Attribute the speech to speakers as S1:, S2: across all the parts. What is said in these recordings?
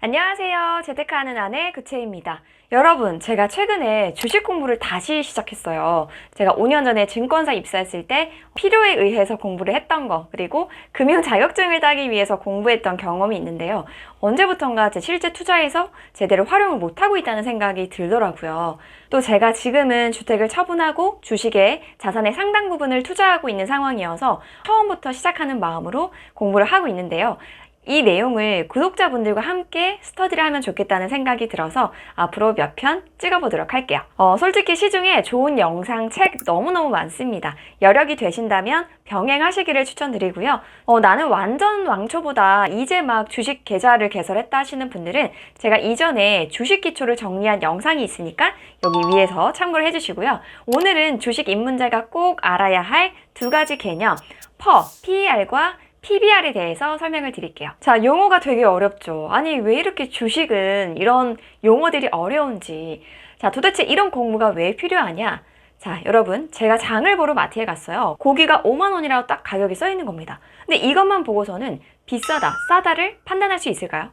S1: 안녕하세요. 재테크하는 아내 구채입니다. 여러분, 제가 최근에 주식 공부를 다시 시작했어요. 제가 5년 전에 증권사 입사했을 때 필요에 의해서 공부를 했던 거, 그리고 금융 자격증을 따기 위해서 공부했던 경험이 있는데요. 언제부턴가 제 실제 투자에서 제대로 활용을 못하고 있다는 생각이 들더라고요. 또 제가 지금은 주택을 처분하고 주식에 자산의 상당 부분을 투자하고 있는 상황이어서 처음부터 시작하는 마음으로 공부를 하고 있는데요. 이 내용을 구독자분들과 함께 스터디를 하면 좋겠다는 생각이 들어서 앞으로 몇 편 찍어보도록 할게요. 솔직히 시중에 좋은 영상, 책 너무너무 많습니다. 여력이 되신다면 병행하시기를 추천드리고요. 나는 완전 왕초보다 이제 막 주식 계좌를 개설했다 하시는 분들은 제가 이전에 주식 기초를 정리한 영상이 있으니까 여기 위에서 참고를 해주시고요. 오늘은 주식 입문자가 꼭 알아야 할 두 가지 개념, PER과 PBR에 대해서 설명을 드릴게요. 자, 용어가 되게 어렵죠. 아니, 왜 이렇게 주식은 이런 용어들이 어려운지. 자, 도대체 이런 공부가 왜 필요하냐? 자, 여러분, 제가 장을 보러 마트에 갔어요. 고기가 5만 원이라고 딱 가격이 써 있는 겁니다. 근데 이것만 보고서는 비싸다, 싸다를 판단할 수 있을까요?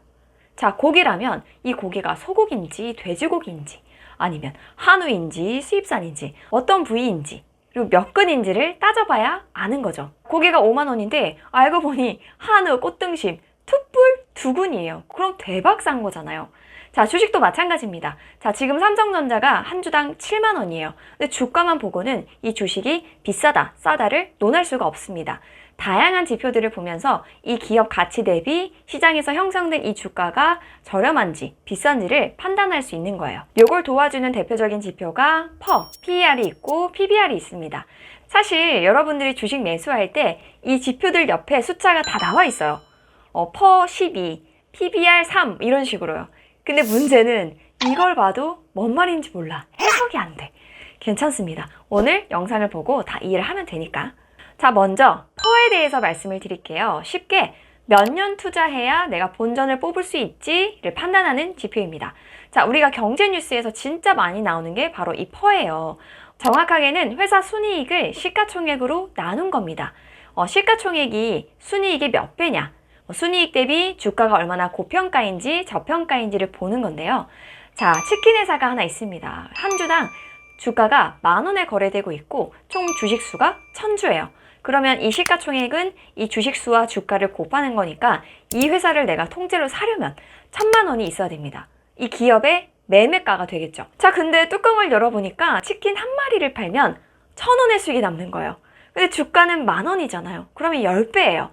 S1: 자, 고기라면 이 고기가 소고기인지 돼지고기인지 아니면 한우인지 수입산인지 어떤 부위인지 그리고 몇 근인지를 따져봐야 아는 거죠. 고기가 5만 원인데 알고 보니 한우, 꽃등심, 툭불 2근이에요. 그럼 대박 싼 거잖아요. 자, 주식도 마찬가지입니다. 자, 지금 삼성전자가 한 주당 7만 원이에요. 근데 주가만 보고는 이 주식이 비싸다, 싸다를 논할 수가 없습니다. 다양한 지표들을 보면서 이 기업 가치 대비 시장에서 형성된 이 주가가 저렴한지 비싼지를 판단할 수 있는 거예요. 이걸 도와주는 대표적인 지표가 PER이 있고 PBR이 있습니다. 사실 여러분들이 주식 매수할 때 이 지표들 옆에 숫자가 다 나와 있어요. PER 12, PBR 3 이런 식으로요. 근데 문제는 이걸 봐도 뭔 말인지 몰라. 해석이 안 돼. 괜찮습니다. 오늘 영상을 보고 다 이해를 하면 되니까. 자, 먼저 PER에 대해서 말씀을 드릴게요. 쉽게 몇 년 투자해야 내가 본전을 뽑을 수 있지를 판단하는 지표입니다. 자, 우리가 경제뉴스에서 진짜 많이 나오는 게 바로 이 PER예요. 정확하게는 회사 순이익을 시가총액으로 나눈 겁니다. 시가총액이 순이익의 몇 배냐? 순이익 대비 주가가 얼마나 고평가인지 저평가인지를 보는 건데요. 자, 치킨 회사가 하나 있습니다. 한 주당 주가가 10,000원에 거래되고 있고 총 주식수가 1000주예요. 그러면 이 시가총액은 이 주식수와 주가를 곱하는 거니까 이 회사를 내가 통째로 사려면 10,000만 원이 있어야 됩니다. 이 기업의 매매가가 되겠죠. 자, 근데 뚜껑을 열어보니까 치킨 한 마리를 팔면 1,000원의 수익이 남는 거예요. 근데 주가는 10,000원이잖아요. 그러면 10배예요.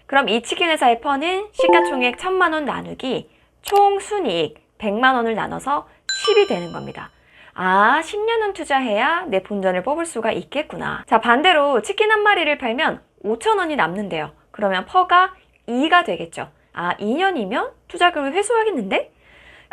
S1: 그럼 이 치킨 회사의 퍼는 시가총액 1,000만 원 나누기 총 순이익 100만 원을 나눠서 10이 되는 겁니다. 아, 10년은 투자해야 내 본전을 뽑을 수가 있겠구나. 자, 반대로 치킨 한 마리를 팔면 5,000원이 남는데요. 그러면 퍼가 2가 되겠죠. 아, 2년이면 투자금을 회수하겠는데?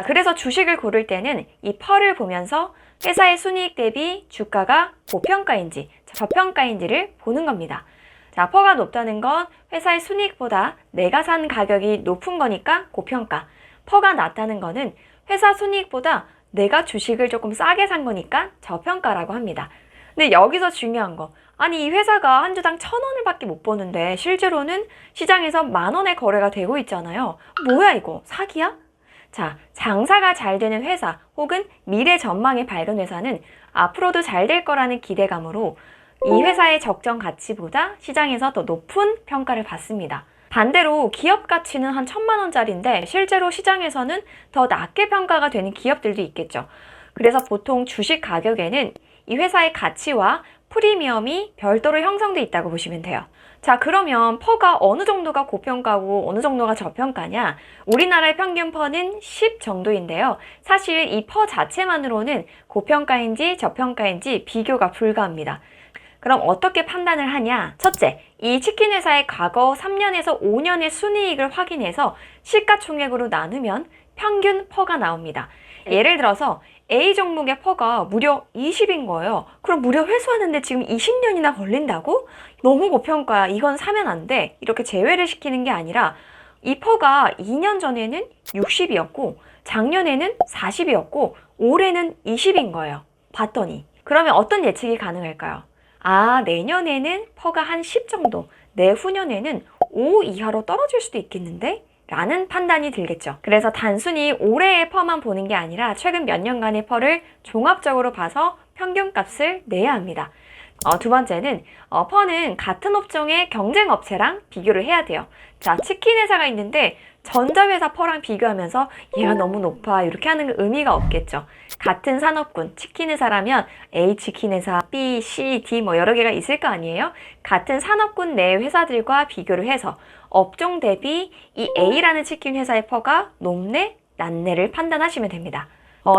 S1: 그래서 주식을 고를 때는 이 퍼를 보면서 회사의 순이익 대비 주가가 고평가인지 저평가인지를 보는 겁니다. 자, 퍼가 높다는 건 회사의 순이익보다 내가 산 가격이 높은 거니까 고평가. 퍼가 낮다는 거는 회사 순이익보다 내가 주식을 조금 싸게 산 거니까 저평가라고 합니다. 근데 여기서 중요한 거. 아니, 이 회사가 한 주당 1,000원을 밖에 못 버는데 실제로는 시장에서 10,000원에 거래가 되고 있잖아요. 뭐야 이거? 사기야? 자, 장사가 잘 되는 회사 혹은 미래 전망이 밝은 회사는 앞으로도 잘 될 거라는 기대감으로 이 회사의 적정 가치보다 시장에서 더 높은 평가를 받습니다. 반대로 기업 가치는 한 1,000만 원짜리인데 실제로 시장에서는 더 낮게 평가가 되는 기업들도 있겠죠. 그래서 보통 주식 가격에는 이 회사의 가치와 프리미엄이 별도로 형성돼 있다고 보시면 돼요. 자, 그러면 퍼가 어느 정도가 고평가고 어느 정도가 저평가냐? 우리나라의 평균 퍼는 10 정도인데요. 사실 이 퍼 자체만으로는 고평가인지 저평가인지 비교가 불가합니다. 그럼 어떻게 판단을 하냐? 첫째, 이 치킨 회사의 과거 3년에서 5년의 순이익을 확인해서 시가총액으로 나누면 평균 퍼가 나옵니다. 예를 들어서 A 종목의 퍼가 무려 20인 거예요. 그럼 무려 회수하는데 지금 20년이나 걸린다고? 너무 고평가야. 이건 사면 안 돼. 이렇게 제외를 시키는 게 아니라 이 퍼가 2년 전에는 60이었고 작년에는 40이었고 올해는 20인 거예요. 봤더니. 그러면 어떤 예측이 가능할까요? 아, 내년에는 퍼가 한 10 정도, 내후년에는 5 이하로 떨어질 수도 있겠는데? 라는 판단이 들겠죠. 그래서 단순히 올해의 퍼만 보는 게 아니라 최근 몇 년간의 퍼를 종합적으로 봐서 평균값을 내야 합니다. 두 번째는 퍼는 같은 업종의 경쟁 업체랑 비교를 해야 돼요. 자, 치킨 회사가 있는데 전자회사 퍼랑 비교하면서 얘가 너무 높아 이렇게 하는 건 의미가 없겠죠. 같은 산업군 치킨 회사라면 A 치킨 회사, B, C, D 뭐 여러 개가 있을 거 아니에요? 같은 산업군 내 회사들과 비교를 해서 업종 대비 이 A라는 치킨 회사의 퍼가 높네, 낮네를 판단하시면 됩니다.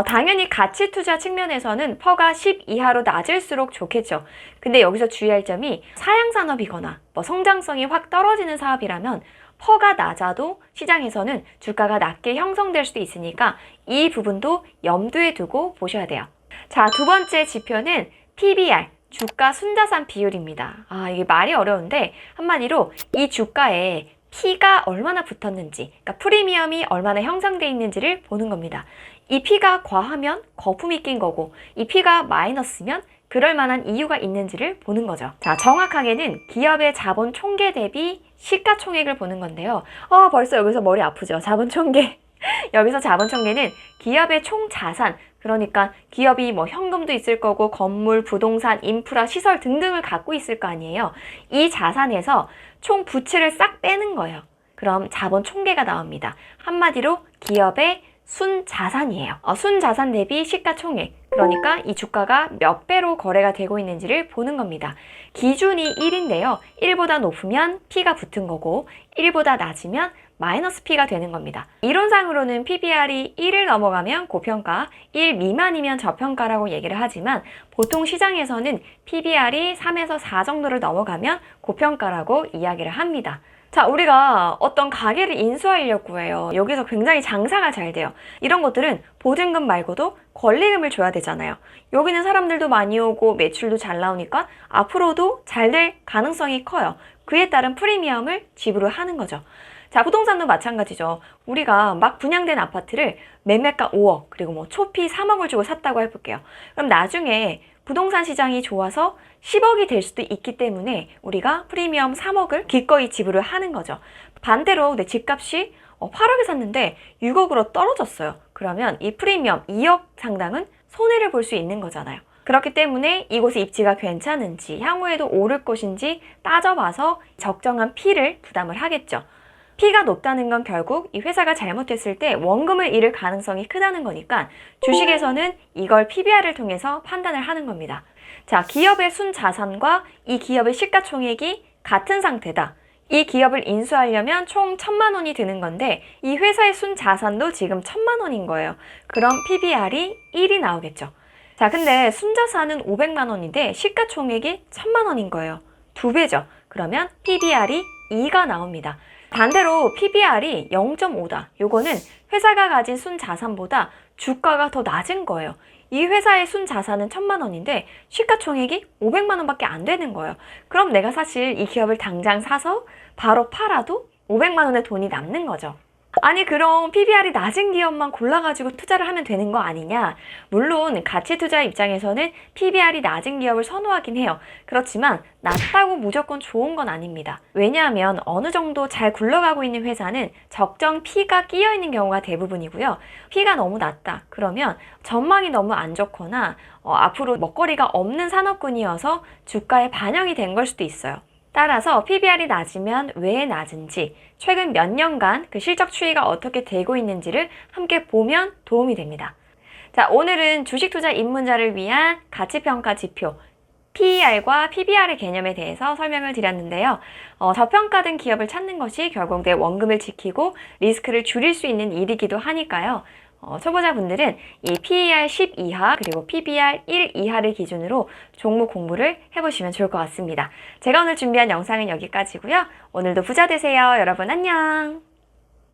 S1: 당연히 가치 투자 측면에서는 퍼가 10 이하로 낮을수록 좋겠죠. 근데 여기서 주의할 점이 사양산업이거나 뭐 성장성이 확 떨어지는 사업이라면 퍼가 낮아도 시장에서는 주가가 낮게 형성될 수도 있으니까 이 부분도 염두에 두고 보셔야 돼요. 자, 두 번째 지표는 PBR, 주가 순자산 비율입니다. 이게 말이 어려운데 한마디로 이 주가에 P가 얼마나 붙었는지, 그러니까 프리미엄이 얼마나 형성되어 있는지를 보는 겁니다. 이 P가 과하면 거품이 낀 거고 이 P가 마이너스면 그럴 만한 이유가 있는지를 보는 거죠. 자, 정확하게는 기업의 자본 총계 대비 시가총액을 보는 건데요. 벌써 여기서 머리 아프죠? 자본 총계. 여기서 자본 총계는 기업의 총 자산, 그러니까 기업이 뭐 현금도 있을 거고 건물, 부동산, 인프라, 시설 등등을 갖고 있을 거 아니에요. 이 자산에서 총 부채를 싹 빼는 거예요. 그럼 자본 총계가 나옵니다. 한마디로 기업의 순자산이에요. 순자산 대비 시가총액, 그러니까 이 주가가 몇 배로 거래가 되고 있는지를 보는 겁니다. 기준이 1인데요. 1보다 높으면 P가 붙은 거고 1보다 낮으면 마이너스 P가 되는 겁니다. 이론상으로는 PBR이 1을 넘어가면 고평가, 1 미만이면 저평가라고 얘기를 하지만 보통 시장에서는 PBR이 3에서 4 정도를 넘어가면 고평가라고 이야기를 합니다. 자, 우리가 어떤 가게를 인수하려고 해요. 여기서 굉장히 장사가 잘 돼요. 이런 것들은 보증금 말고도 권리금을 줘야 되잖아요. 여기는 사람들도 많이 오고 매출도 잘 나오니까 앞으로도 잘 될 가능성이 커요. 그에 따른 프리미엄을 지불을 하는 거죠. 자, 부동산도 마찬가지죠. 우리가 막 분양된 아파트를 매매가 5억, 그리고 뭐 초피 3억을 주고 샀다고 해볼게요. 그럼 나중에 부동산 시장이 좋아서 10억이 될 수도 있기 때문에 우리가 프리미엄 3억을 기꺼이 지불을 하는 거죠. 반대로 내 집값이 8억에 샀는데 6억으로 떨어졌어요. 그러면 이 프리미엄 2억 상당은 손해를 볼 수 있는 거잖아요. 그렇기 때문에 이곳의 입지가 괜찮은지 향후에도 오를 것인지 따져봐서 적정한 P를 부담을 하겠죠. P가 높다는 건 결국 이 회사가 잘못됐을 때 원금을 잃을 가능성이 크다는 거니까 주식에서는 이걸 PBR을 통해서 판단을 하는 겁니다. 자, 기업의 순자산과 이 기업의 시가총액이 같은 상태다. 이 기업을 인수하려면 총 1,000만 원이 드는 건데 이 회사의 순자산도 지금 1,000만 원인 거예요. 그럼 PBR이 1이 나오겠죠. 자, 근데 순자산은 500만 원인데 시가총액이 1,000만 원인 거예요. 2배죠. 그러면 PBR이 2가 나옵니다. 반대로 PBR이 0.5다. 요거는 회사가 가진 순자산보다 주가가 더 낮은 거예요. 이 회사의 순자산은 1,000만 원인데 시가총액이 500만 원밖에 안 되는 거예요. 그럼 내가 사실 이 기업을 당장 사서 바로 팔아도 500만 원의 돈이 남는 거죠. 아니, 그럼 PBR이 낮은 기업만 골라가지고 투자를 하면 되는 거 아니냐? 물론 가치 투자 입장에서는 PBR이 낮은 기업을 선호하긴 해요. 그렇지만 낮다고 무조건 좋은 건 아닙니다. 왜냐하면 어느 정도 잘 굴러가고 있는 회사는 적정 P가 끼어 있는 경우가 대부분이고요. P가 너무 낮다. 그러면 전망이 너무 안 좋거나 앞으로 먹거리가 없는 산업군이어서 주가에 반영이 된 걸 수도 있어요. 따라서 PBR이 낮으면 왜 낮은지, 최근 몇 년간 그 실적 추이가 어떻게 되고 있는지를 함께 보면 도움이 됩니다. 자, 오늘은 주식 투자 입문자를 위한 가치평가 지표 PER과 PBR의 개념에 대해서 설명을 드렸는데요. 저평가된 기업을 찾는 것이 결국 내 원금을 지키고 리스크를 줄일 수 있는 일이기도 하니까요. 초보자분들은 이 PER 10 이하 그리고 PBR 1 이하를 기준으로 종목 공부를 해보시면 좋을 것 같습니다. 제가 오늘 준비한 영상은 여기까지고요. 오늘도 부자 되세요. 여러분 안녕.